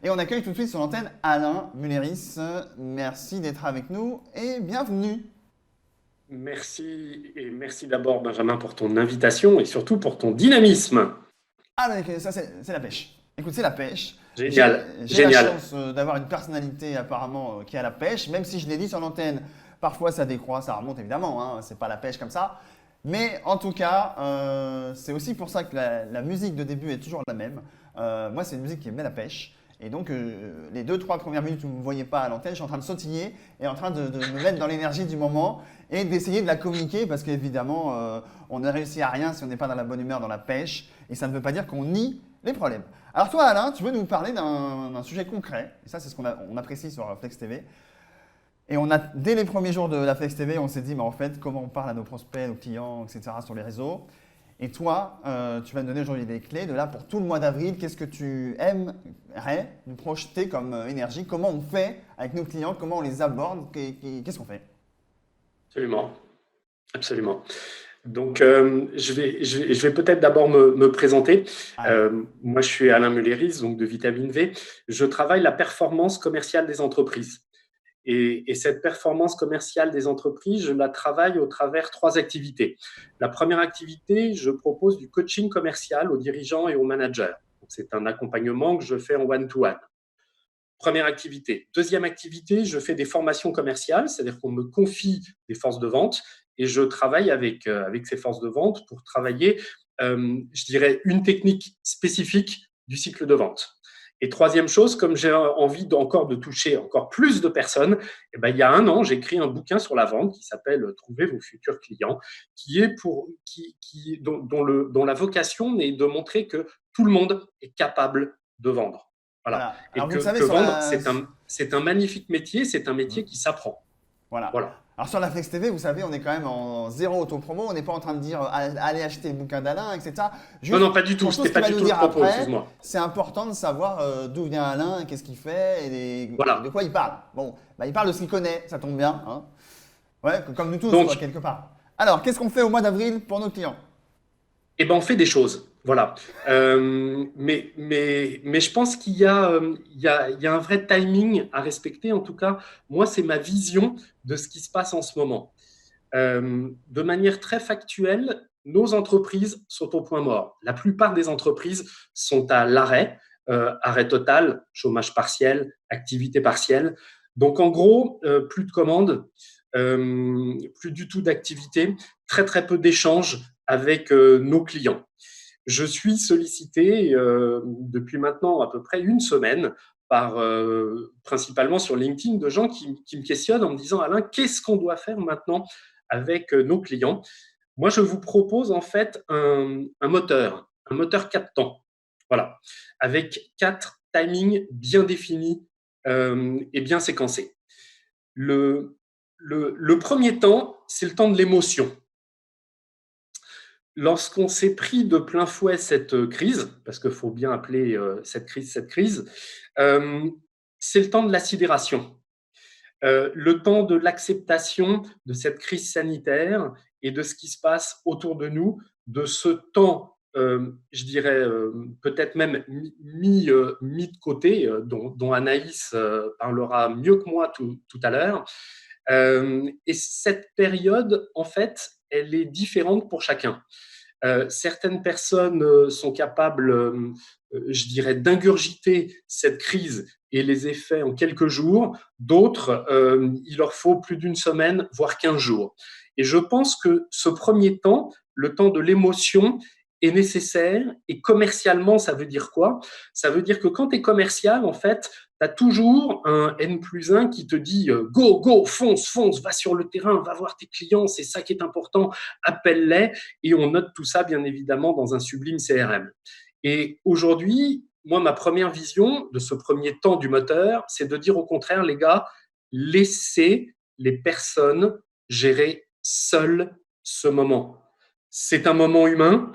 Et on accueille tout de suite sur l'antenne Alain Mulleris. Merci d'être avec nous et bienvenue. Merci et merci d'abord Benjamin pour ton invitation et surtout pour ton dynamisme. Ah, mais ça, c'est la pêche. Écoute, c'est la pêche. Génial, J'ai la génial. chance d'avoir une personnalité apparemment qui a la pêche, même si je l'ai dit sur l'antenne, parfois ça décroît, ça remonte évidemment, hein, c'est pas la pêche comme ça. Mais en tout cas, c'est aussi pour ça que la musique de début est toujours la même. Moi, c'est une musique qui met la pêche. Et donc, les 2, 3 premières minutes où vous ne me voyez pas à l'antenne, je suis en train de sautiller et en train de me mettre dans l'énergie du moment et d'essayer de la communiquer parce qu'évidemment, on ne réussit à rien si on n'est pas dans la bonne humeur dans la pêche. Et ça ne veut pas dire qu'on nie les problèmes. Alors toi, Alain, tu veux nous parler d'un sujet concret. Et ça, c'est ce qu'on apprécie sur Flex TV. Et dès les premiers jours de la Flex TV, on s'est dit, mais en fait, comment on parle à nos prospects, nos clients, etc. sur les réseaux. Et toi, tu vas nous donner aujourd'hui des clés de là pour tout le mois d'avril. Qu'est-ce que tu aimerais nous projeter comme énergie? Comment on fait avec nos clients? Comment on les aborde? Qu'est-ce qu'on fait? Absolument, absolument. Donc, je vais peut-être d'abord me présenter. Allez. Moi, je suis Alain Mulleris, donc de Vitamine V. Je travaille la performance commerciale des entreprises. Et cette performance commerciale des entreprises, je la travaille au travers trois activités. La première activité, je propose du coaching commercial aux dirigeants et aux managers. C'est un accompagnement que je fais en one-to-one. Première activité. Deuxième activité, je fais des formations commerciales, c'est-à-dire qu'on me confie des forces de vente et je travaille avec ces forces de vente pour travailler, je dirais, une technique spécifique du cycle de vente. Et troisième chose, comme j'ai envie encore de toucher encore plus de personnes, eh ben, il y a un an, j'ai écrit un bouquin sur la vente qui s'appelle Trouver vos futurs clients, dont la vocation est de montrer que tout le monde est capable de vendre. Voilà. Voilà. Et Alors vous le savez que sur vendre, la... c'est un magnifique métier, c'est un Hmm. métier qui s'apprend. Voilà. Voilà. Alors sur la Flex TV, vous savez, on est quand même en zéro autopromo. On n'est pas en train de dire allez acheter le bouquin d'Alain, etc. Non, Juste non, pas du tout. pour tout C'était ce qu'il pas va du nous tout le dire propos, après, excuse-moi. c'est important de savoir d'où vient Alain, qu'est-ce qu'il fait et de Voilà. quoi il parle. Bon, bah, il parle de ce qu'il connaît, ça tombe bien, hein. Ouais, comme nous tous, quoi, Donc, quelque part. Alors, qu'est-ce qu'on fait au mois d'avril pour nos clients? eh ben, on fait des choses. Voilà. Mais je pense qu'il y a un vrai timing à respecter. En tout cas, moi, c'est ma vision de ce qui se passe en ce moment. De manière très factuelle, nos entreprises sont au point mort. La plupart des entreprises sont à l'arrêt, arrêt total, chômage partiel, activité partielle. Donc en gros, plus de commandes, plus du tout d'activité, très très peu d'échanges avec nos clients. Je suis sollicité depuis maintenant à peu près une semaine principalement sur LinkedIn de gens qui me questionnent en me disant Alain, qu'est-ce qu'on doit faire maintenant avec nos clients? Moi, je vous propose en fait un moteur 4 temps, voilà, avec 4 timings bien définis et bien séquencés. Le, le premier temps, c'est le temps de l'émotion. Lorsqu'on s'est pris de plein fouet cette crise, parce qu'il faut bien appeler cette crise, euh, c'est le temps de la sidération, le temps de l'acceptation de cette crise sanitaire et de ce qui se passe autour de nous, de ce temps, je dirais, peut-être même mis de côté, dont Anaïs parlera mieux que moi tout à l'heure. Et cette période, en fait, elle est différente pour chacun. Certaines personnes sont capables, je dirais, d'ingurgiter cette crise et les effets en quelques jours. D'autres, il leur faut plus d'une semaine, voire 15 jours. Et je pense que ce premier temps, le temps de l'émotion, est nécessaire. Et commercialement, ça veut dire quoi? Ça veut dire que quand tu es commercial, en fait, tu as toujours un N+1 qui te dit go, go, fonce, fonce, va sur le terrain, va voir tes clients, c'est ça qui est important, appelle-les et on note tout ça, bien évidemment, dans un sublime CRM. Et aujourd'hui, moi, ma première vision de ce premier temps du moteur, c'est de dire au contraire, les gars, laissez les personnes gérer seules ce moment. C'est un moment humain.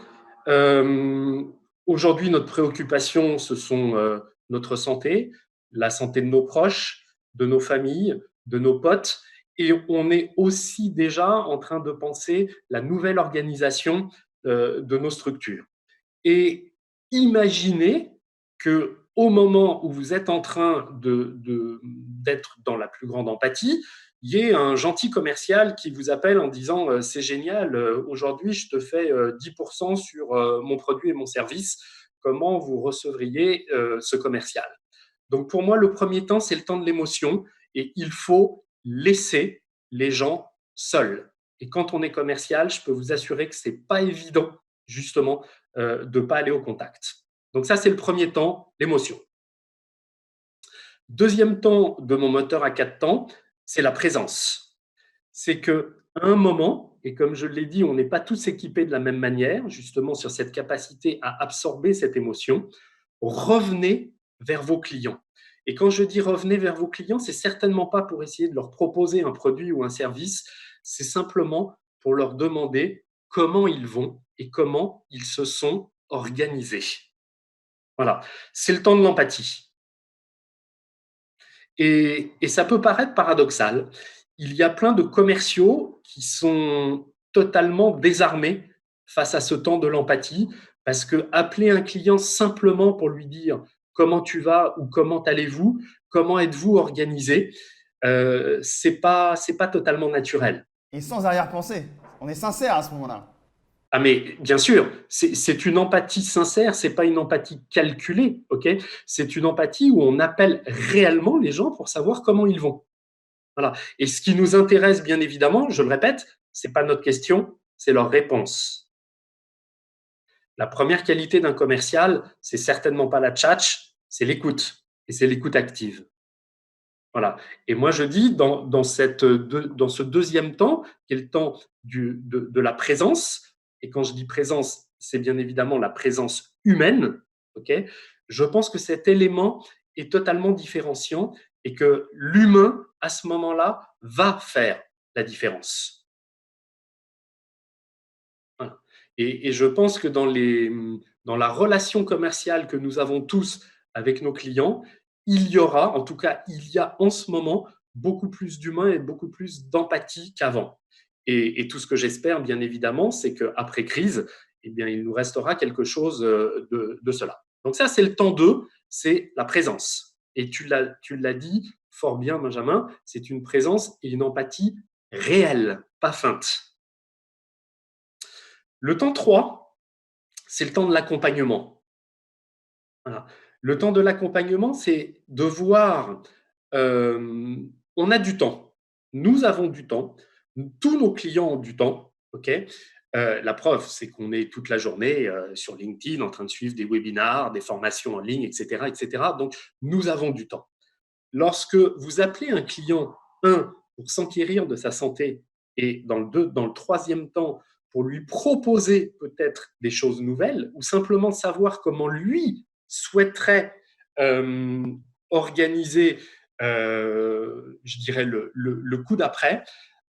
Euh, Aujourd'hui, notre préoccupation, ce sont notre santé, la santé de nos proches, de nos familles, de nos potes. Et on est aussi déjà en train de penser la nouvelle organisation de nos structures. Et imaginez que au moment où vous êtes en train d'être dans la plus grande empathie, il y ait un gentil commercial qui vous appelle en disant c'est génial, aujourd'hui je te fais 10% sur mon produit et mon service, comment vous recevriez ce commercial? Donc pour moi, le premier temps, c'est le temps de l'émotion et il faut laisser les gens seuls. Et quand on est commercial, je peux vous assurer que ce n'est pas évident justement de ne pas aller au contact. Donc ça, c'est le premier temps, l'émotion. Deuxième temps de mon moteur à 4 temps, c'est la présence. C'est qu'à un moment, et comme je l'ai dit, on n'est pas tous équipés de la même manière, justement sur cette capacité à absorber cette émotion, revenez vers vos clients. Et quand je dis revenez vers vos clients, c'est certainement pas pour essayer de leur proposer un produit ou un service, c'est simplement pour leur demander comment ils vont et comment ils se sont organisés. Voilà, c'est le temps de l'empathie. Et ça peut paraître paradoxal. Il y a plein de commerciaux qui sont totalement désarmés face à ce temps de l'empathie, parce que appeler un client simplement pour lui dire comment tu vas ou comment allez-vous, comment êtes-vous organisé, c'est pas totalement naturel. Et sans arrière-pensée. On est sincère à ce moment-là. Ah mais bien sûr, c'est une empathie sincère, c'est pas une empathie calculée, ok? C'est une empathie où on appelle réellement les gens pour savoir comment ils vont. Voilà. Et ce qui nous intéresse, bien évidemment, je le répète, c'est pas notre question, c'est leur réponse. La première qualité d'un commercial, c'est certainement pas la tchatch, c'est l'écoute. Et c'est l'écoute active. Voilà. Et moi, je dis, dans ce deuxième temps, qui est le temps de la présence, et quand je dis présence, c'est bien évidemment la présence humaine, ok. Je pense que cet élément est totalement différenciant et que l'humain, à ce moment-là, va faire la différence. Voilà. Et je pense que dans la relation commerciale que nous avons tous avec nos clients, il y aura, en tout cas, il y a en ce moment beaucoup plus d'humain et beaucoup plus d'empathie qu'avant. Et tout ce que j'espère, bien évidemment, c'est qu'après crise, eh bien, il nous restera quelque chose de cela. Donc ça, c'est le temps 2, c'est la présence. Et tu l'as dit fort bien, Benjamin, c'est une présence et une empathie réelle, pas feinte. Le temps 3, c'est le temps de l'accompagnement. Voilà. Le temps de l'accompagnement, c'est de voir, on a du temps, nous avons du temps, tous nos clients ont du temps, ok. La preuve, c'est qu'on est toute la journée sur LinkedIn en train de suivre des webinars, des formations en ligne, etc., etc. Donc, nous avons du temps. Lorsque vous appelez un client, pour s'enquérir de sa santé, et dans le troisième temps, pour lui proposer peut-être des choses nouvelles, ou simplement savoir comment lui souhaiterait organiser, je dirais, le coup d'après,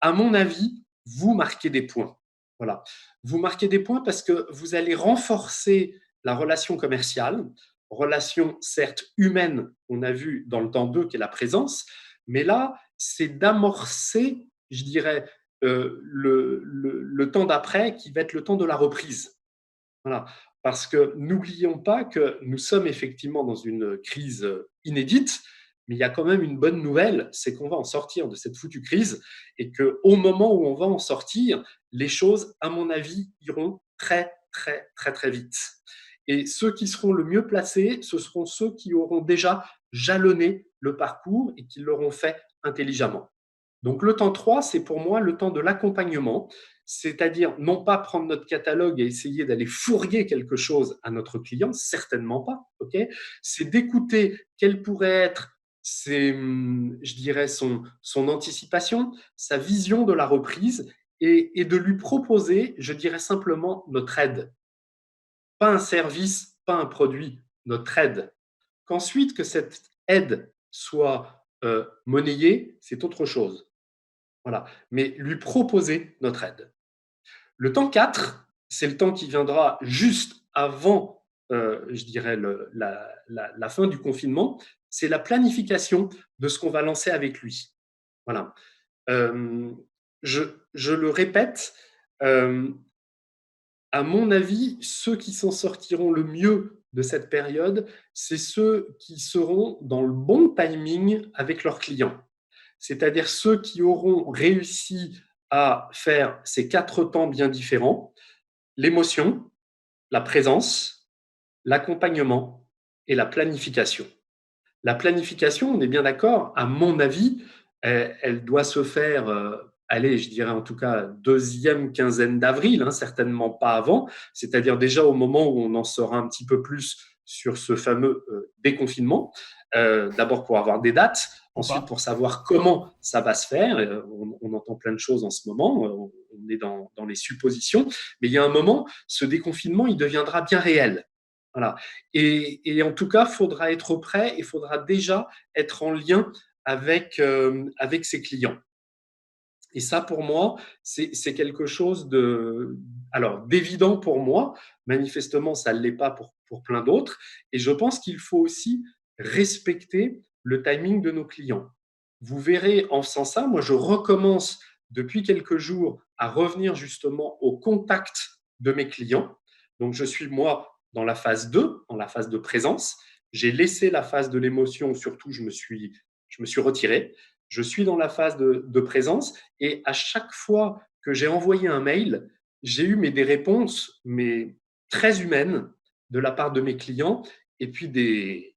à mon avis, vous marquez des points. Voilà. Vous marquez des points parce que vous allez renforcer la relation commerciale, relation certes humaine, on a vu dans le temps 2 qui est la présence, mais là, c'est d'amorcer, je dirais, le temps d'après qui va être le temps de la reprise. Voilà. Parce que n'oublions pas que nous sommes effectivement dans une crise inédite, mais il y a quand même une bonne nouvelle, c'est qu'on va en sortir de cette foutue crise et qu'au moment où on va en sortir, les choses, à mon avis, iront très, très, très, très vite. Et ceux qui seront le mieux placés, ce seront ceux qui auront déjà jalonné le parcours et qui l'auront fait intelligemment. Donc le temps 3, c'est pour moi le temps de l'accompagnement, c'est-à-dire non pas prendre notre catalogue et essayer d'aller fourguer quelque chose à notre client, certainement pas, ok. C'est d'écouter quelle pourrait être je dirais son anticipation, sa vision de la reprise et de lui proposer, je dirais simplement notre aide. Pas un service, pas un produit, notre aide. Qu'ensuite que cette aide soit monnayée, c'est autre chose. Voilà. Mais lui proposer notre aide. Le temps 4, c'est le temps qui viendra juste avant, je dirais, la fin du confinement. C'est la planification de ce qu'on va lancer avec lui. Voilà. Euh, je le répète, à mon avis, ceux qui s'en sortiront le mieux de cette période, c'est ceux qui seront dans le bon timing avec leurs clients. C'est-à-dire ceux qui auront réussi à faire ces 4 temps bien différents: l'émotion, la présence, l'accompagnement et la planification. La planification, on est bien d'accord, à mon avis, elle doit se faire, allez, je dirais en tout cas deuxième quinzaine d'avril, hein, certainement pas avant, c'est-à-dire déjà au moment où on en saura un petit peu plus sur ce fameux déconfinement. D'abord pour avoir des dates, ensuite Pourquoi? pour savoir comment ça va se faire. On entend plein de choses en ce moment, on est dans les suppositions, mais il y a un moment, ce déconfinement, il deviendra bien réel. Voilà. Et en tout cas, il faudra être prêt, il faudra déjà être en lien avec ses clients. Et ça, pour moi, c'est quelque chose d'évident pour moi. Manifestement, ça ne l'est pas pour plein d'autres. Et je pense qu'il faut aussi respecter le timing de nos clients. Vous verrez, en faisant ça, moi, je recommence depuis quelques jours à revenir justement au contact de mes clients. Donc, je suis, moi, dans la phase 2, dans la phase de présence. J'ai laissé la phase de l'émotion, surtout, je me suis retiré. Je suis dans la phase de présence et à chaque fois que j'ai envoyé un mail, j'ai eu des réponses très humaines de la part de mes clients et puis des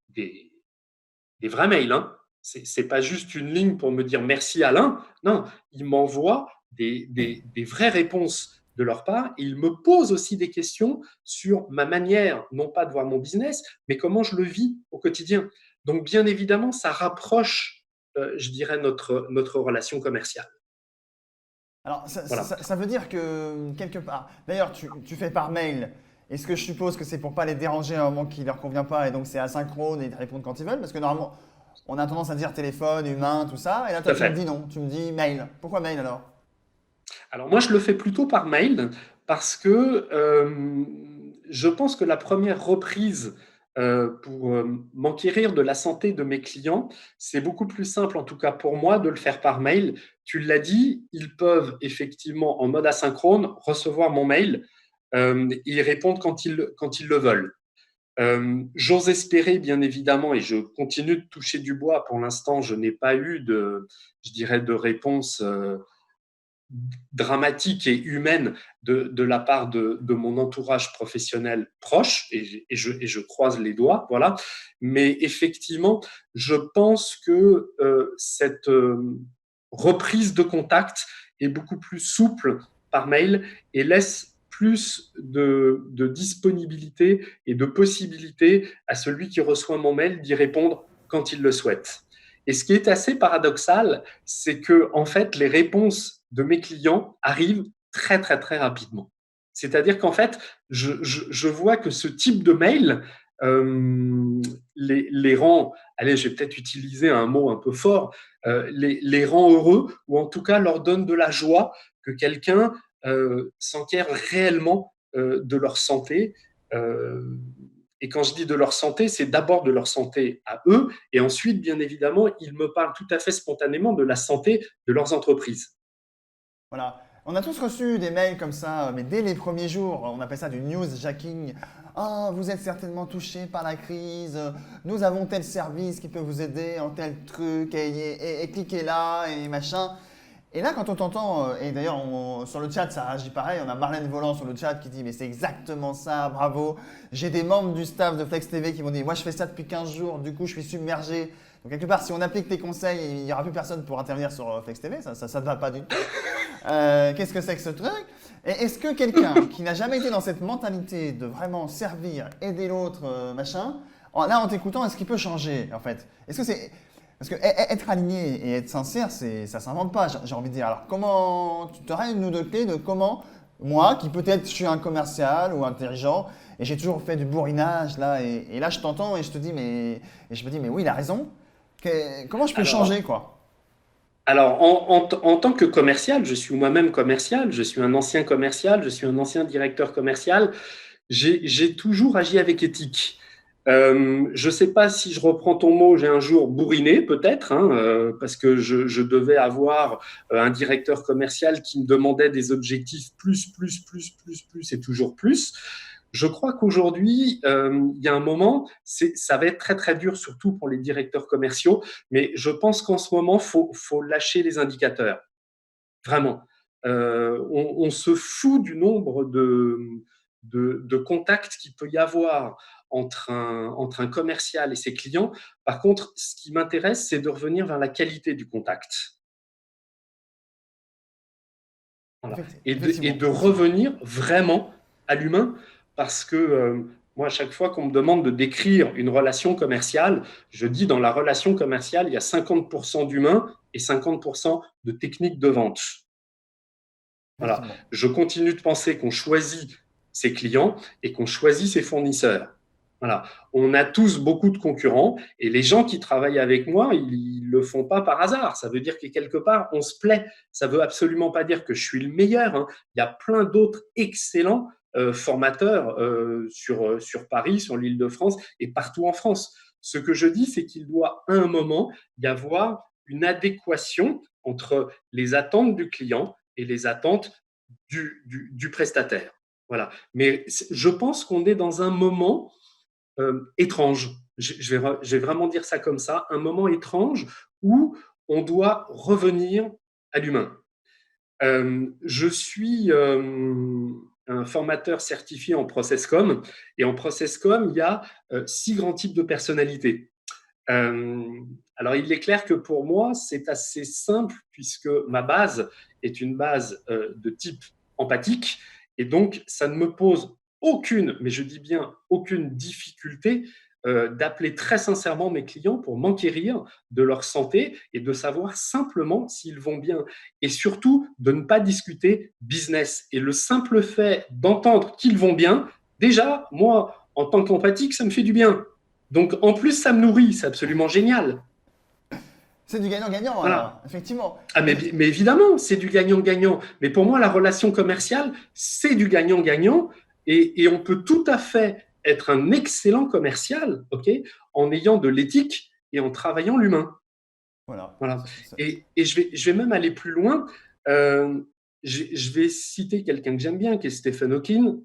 vrais mails. Hein. C'est pas juste une ligne pour me dire merci Alain. Non, ils m'envoient des vraies réponses de leur part et ils me posent aussi des questions sur ma manière, non pas de voir mon business, mais comment je le vis au quotidien. Donc, bien évidemment, ça rapproche, je dirais, notre relation commerciale. Alors, Voilà. ça veut dire que quelque part, d'ailleurs, tu fais par mail. Est-ce que je suppose que c'est pour pas les déranger à un moment qui leur convient pas et donc c'est asynchrone et ils te répondent quand ils veulent? Parce que normalement, on a tendance à dire téléphone, humain, tout ça. Et là, Tout toi, à tu me fait. dis non. Tu me dis mail. Pourquoi mail alors? Alors moi, je le fais plutôt par mail parce que je pense que la première reprise pour m'enquérir de la santé de mes clients, c'est beaucoup plus simple, en tout cas pour moi, de le faire par mail. Tu l'as dit, ils peuvent effectivement, en mode asynchrone, recevoir mon mail et y répondre quand ils le veulent. J'ose espérer, bien évidemment, et je continue de toucher du bois. Pour l'instant, je n'ai pas eu je dirais, de réponse dramatique et humaine de la part de mon entourage professionnel proche, et je croise les doigts, voilà. Mais effectivement, je pense que cette reprise de contact est beaucoup plus souple par mail et laisse plus de disponibilité et de possibilité à celui qui reçoit mon mail d'y répondre quand il le souhaite. Et ce qui est assez paradoxal, c'est que en fait, les réponses de mes clients arrivent très très très rapidement. C'est-à-dire qu'en fait, je vois que ce type de mail les rend, allez, je vais peut-être utiliser un mot un peu fort, les rend heureux ou en tout cas leur donne de la joie que quelqu'un s'enquiert réellement de leur santé. Et quand je dis de leur santé, c'est d'abord de leur santé à eux, et ensuite, bien évidemment, ils me parlent tout à fait spontanément de la santé de leurs entreprises. Voilà. On a tous reçu des mails comme ça, mais dès les premiers jours, on appelle ça du newsjacking. Ah, vous êtes certainement touché par la crise. Nous avons tel service qui peut vous aider en tel truc et cliquez là et machin. Et là, quand on t'entend, et d'ailleurs sur le chat ça réagit pareil, on a Marlène Volant sur le chat qui dit mais c'est exactement ça, bravo. J'ai des membres du staff de Flex TV qui m'ont dit moi je fais ça depuis 15 jours, du coup je suis submergé. Donc quelque part, si on applique tes conseils, il n'y aura plus personne pour intervenir sur Flex TV, ça ne va pas du tout. Qu'est-ce que c'est que ce truc? Et est-ce que quelqu'un qui n'a jamais été dans cette mentalité de vraiment servir, aider l'autre, machin, là en t'écoutant, est-ce qu'il peut changer en fait? Est-ce que c'est parce que être aligné et être sincère, ça s'invente pas, j'ai envie de dire. Alors comment tu aurais une ou deux clés de comment moi, qui peut-être je suis un commercial ou intelligent et j'ai toujours fait du bourrinage là et là je t'entends et je te dis et je me dis mais oui il a raison. Comment je peux changer Alors, quoi? alors en tant que commercial, je suis moi-même commercial, je suis un ancien commercial, je suis un ancien directeur commercial, j'ai toujours agi avec éthique. Je ne sais pas si je reprends ton mot, j'ai un jour bourriné peut-être, hein, parce que je devais avoir un directeur commercial qui me demandait des objectifs plus et toujours plus. Je crois qu'aujourd'hui, il y a un moment, ça va être très très dur, surtout pour les directeurs commerciaux, mais je pense qu'en ce moment, faut lâcher les indicateurs, vraiment. On se fout du nombre de contacts qu'il peut y avoir entre un commercial et ses clients. Par contre, ce qui m'intéresse, c'est de revenir vers la qualité du contact. Voilà. Et Effectivement, de revenir vraiment à l'humain, parce que moi, à chaque fois qu'on me demande de décrire une relation commerciale, je dis dans la relation commerciale, il y a 50% d'humain et 50% de technique de vente. Voilà. effectivement. Je continue de penser qu'on choisit ses clients et qu'on choisit ses fournisseurs. Voilà. On a tous beaucoup de concurrents et les gens qui travaillent avec moi, ils le font pas par hasard. Ça veut dire que quelque part, on se plaît. Ça veut absolument pas dire que je suis le meilleur, hein. Il y a plein d'autres excellents formateurs sur Paris, sur l'Île-de-France et partout en France. Ce que je dis, c'est qu'il doit à un moment y avoir une adéquation entre les attentes du client et les attentes du prestataire. Voilà. Mais je pense qu'on est dans un moment étrange. Je vais vraiment dire ça comme ça, un moment étrange où on doit revenir à l'humain. Je suis un formateur certifié en ProcessCom et en ProcessCom, il y a 6 grands types de personnalités. Euh, alors, il est clair que pour moi, c'est assez simple puisque ma base est une base de type empathique et donc ça ne me pose aucune, mais je dis bien aucune difficulté d'appeler très sincèrement mes clients pour m'enquérir de leur santé et de savoir simplement s'ils vont bien et surtout de ne pas discuter business. Et le simple fait d'entendre qu'ils vont bien, déjà, moi, en tant qu'empathique, ça me fait du bien. Donc, en plus, ça me nourrit, c'est absolument génial. C'est du gagnant-gagnant Voilà. alors, effectivement. Ah, Et mais évidemment, c'est du gagnant-gagnant. Mais pour moi, la relation commerciale, c'est du gagnant-gagnant. Et on peut tout à fait être un excellent commercial, ok, en ayant de l'éthique et en travaillant l'humain. voilà. Voilà. Et je vais même aller plus loin. Euh, je vais citer quelqu'un que j'aime bien, qui est Stephen Hawking.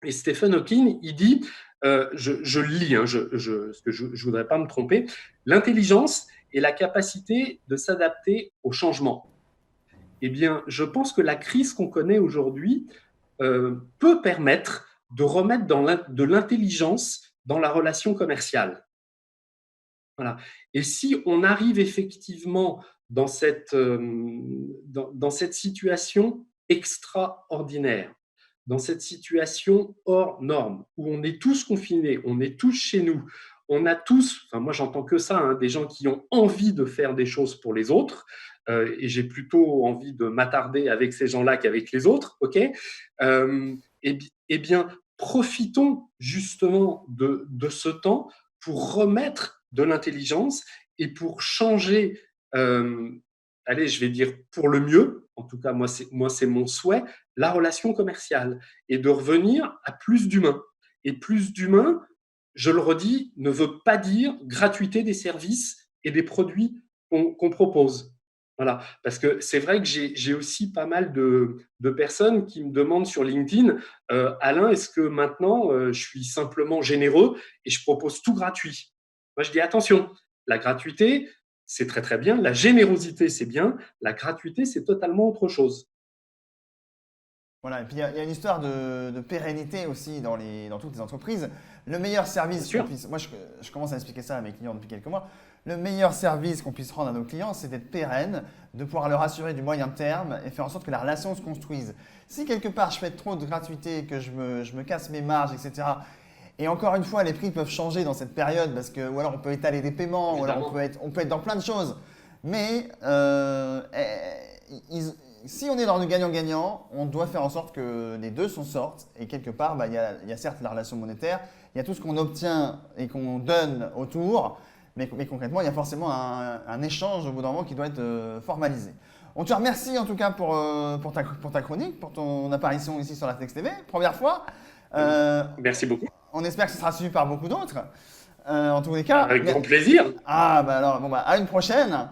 Et Stephen Hawking, il dit, je le lis, hein, parce que je ne voudrais pas me tromper, l'intelligence est la capacité de s'adapter au changement. Eh bien, je pense que la crise qu'on connaît aujourd'hui peut permettre de remettre de l'intelligence dans la relation commerciale. Voilà. Et si on arrive effectivement dans cette situation extraordinaire, dans cette situation hors norme, où on est tous confinés, on est tous chez nous, on a tous, enfin moi j'entends que ça, hein, des gens qui ont envie de faire des choses pour les autres, et j'ai plutôt envie de m'attarder avec ces gens-là qu'avec les autres, ok eh bien, profitons justement de ce temps pour remettre de l'intelligence et pour changer, allez, je vais dire pour le mieux, en tout cas moi c'est mon souhait, la relation commerciale et de revenir à plus d'humains. Et plus d'humains, je le redis, ne veut pas dire gratuité des services et des produits qu'on propose. Voilà, parce que c'est vrai que j'ai aussi pas mal de personnes qui me demandent sur LinkedIn, Alain, est-ce que maintenant je suis simplement généreux et je propose tout gratuit? Moi, je dis attention, la gratuité, c'est très très bien, la générosité, c'est bien, la gratuité, c'est totalement autre chose. voilà. Et puis il y a une histoire de pérennité aussi dans toutes les entreprises. Le meilleur Bien service qu'on sûr, puisse. Moi, je commence à expliquer ça à mes clients depuis quelques mois. Le meilleur service qu'on puisse rendre à nos clients, c'est d'être pérenne, de pouvoir leur assurer du moyen terme et faire en sorte que la relation se construise. Si quelque part je fais trop de gratuité, que je me casse mes marges, etc. Et encore une fois, les prix peuvent changer dans cette période parce que, ou alors on peut étaler des paiements, ou alors évidemment. on peut être dans plein de choses. Mais si on est dans le gagnant-gagnant, on doit faire en sorte que les deux s'en sortent. Et quelque part, bah, il y a certes la relation monétaire, il y a tout ce qu'on obtient et qu'on donne autour, mais concrètement, il y a forcément un échange au bout d'un moment qui doit être formalisé. On te remercie en tout cas pour ta chronique, pour ton apparition ici sur la Flex TV, première fois. Euh, Merci beaucoup. on espère que ce sera suivi par beaucoup d'autres. En tous les cas, Avec grand plaisir. ah bah alors bon bah à une prochaine.